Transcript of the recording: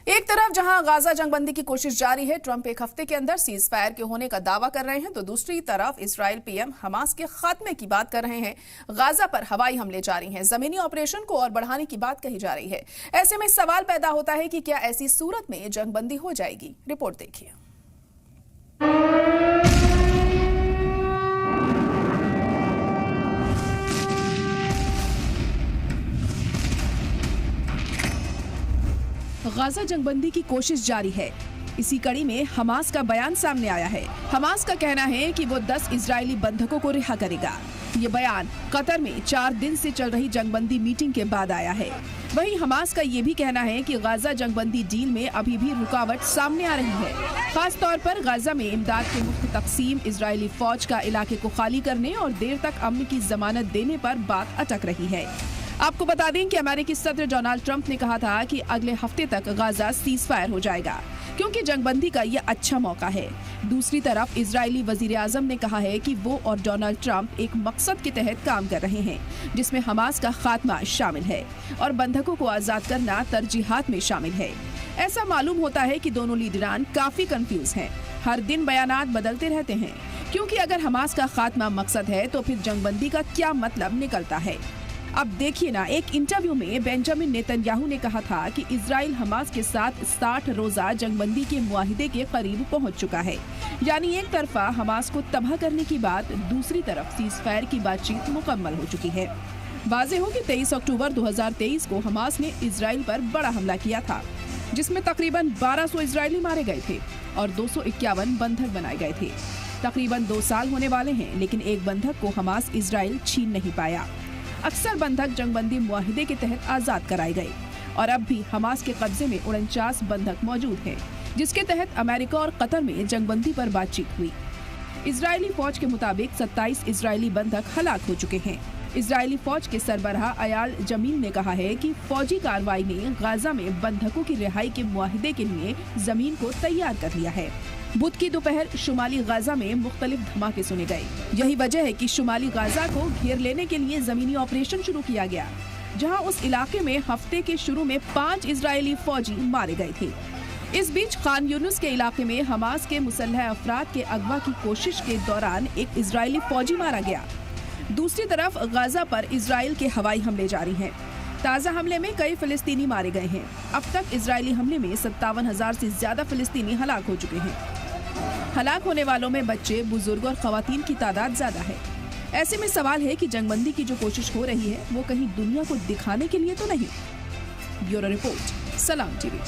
एक तरफ जहां गाजा जंगबंदी की कोशिश जारी है, ट्रंप एक हफ्ते के अंदर सीज फायर के होने का दावा कर रहे हैं, तो दूसरी तरफ इजरायल पीएम हमास के खात्मे की बात कर रहे हैं। गाजा पर हवाई हमले जारी हैं, जमीनी ऑपरेशन को और बढ़ाने की बात कही जा रही है। ऐसे में सवाल पैदा होता है कि क्या ऐसी सूरत में जंगबंदी हो जाएगी। रिपोर्ट देखिए। गाजा जंगबंदी की कोशिश जारी है। इसी कड़ी में हमास का बयान सामने आया है। हमास का कहना है कि वो 10 इजरायली बंधकों को रिहा करेगा। ये बयान कतर में 4 दिन से चल रही जंगबंदी मीटिंग के बाद आया है। वहीं हमास का ये भी कहना है कि गाजा जंगबंदी डील में अभी भी रुकावट सामने आ रही है। खास तौर पर गाजा में इमदाद के मुफ्त तकसीम, इजरायली फौज का इलाके को खाली करने और देर तक अमन की जमानत देने पर बात अटक रही है। आपको बता दें कि अमेरिकी सदर डोनाल्ड ट्रंप ने कहा था कि अगले हफ्ते तक गाजा सीज फायर हो जाएगा, क्योंकि जंगबंदी का ये अच्छा मौका है। दूसरी तरफ इजरायली वजीर आजम ने कहा है कि वो और डोनाल्ड ट्रंप एक मकसद के तहत काम कर रहे हैं, जिसमें हमास का खात्मा शामिल है और बंधकों को आजाद करना तरजीहात में शामिल है। ऐसा मालूम होता है कि दोनों लीडरान काफी कंफ्यूज हैं। हर दिन बयानात बदलते रहते हैं, क्योंकि अगर हमास का खात्मा मकसद है तो फिर जंगबंदी का क्या मतलब निकलता है। अब देखिए ना, एक इंटरव्यू में बेंजामिन नेतन्याहू ने कहा था कि इजराइल हमास के साथ 60 रोजा जंगबंदी के मुआहिदे के करीब पहुंच चुका है। यानी एक तरफा हमास को तबाह करने की बात, दूसरी तरफ सीज फायर की बातचीत मुकम्मल हो चुकी है। वाज़ेह हो कि 23 अक्टूबर 2023 को हमास ने इजराइल पर बड़ा हमला किया था, जिसमें तकरीबन 1200 इजरायली मारे गए थे और 251 बंधक बनाए गए थे। तकरीबन 2 साल होने वाले हैं, लेकिन एक बंधक को हमास इजराइल छीन नहीं पाया। अक्सर बंधक जंगबंदी मुआहिदे के तहत आजाद कराए गए और अब भी हमास के कब्जे में 49 बंधक मौजूद हैं, जिसके तहत अमेरिका और कतर में जंगबंदी पर बातचीत हुई। इजरायली फौज के मुताबिक 27 इजरायली बंधक हलाक हो चुके हैं। इजरायली फौज के सरबराह अयाल जमील ने कहा है कि फौजी कार्रवाई ने गाजा में बंधकों की रिहाई के मुआहिदे के लिए जमीन को तैयार कर लिया है। बुध की दोपहर शुमाली गाजा में मुख्तलिफ धमाके सुने गए। यही वजह है कि शुमाली गाजा को घेर लेने के लिए जमीनी ऑपरेशन शुरू किया गया, जहां उस इलाके में हफ्ते के शुरू में 5 इजरायली फौजी मारे गए थे। इस बीच खान यूनुस के इलाके में हमास के मुसल्लह अफराद के अगवा की कोशिश के दौरान एक इजरायली फौजी मारा गया। दूसरी तरफ गाजा पर इजराइल के हवाई हमले जारी हैं। ताज़ा हमले में कई फिलिस्तीनी मारे गए हैं। अब तक इजरायली हमले में 57,000 से ज्यादा फिलिस्तीनी हलाक हो चुके हैं। हलाक होने वालों में बच्चे, बुजुर्ग और खवातीन की तादाद ज्यादा है। ऐसे में सवाल है कि जंगबंदी की जो कोशिश हो रही है वो कहीं दुनिया को दिखाने के लिए तो नहीं। ब्यूरो रिपोर्ट, सलाम टीवी।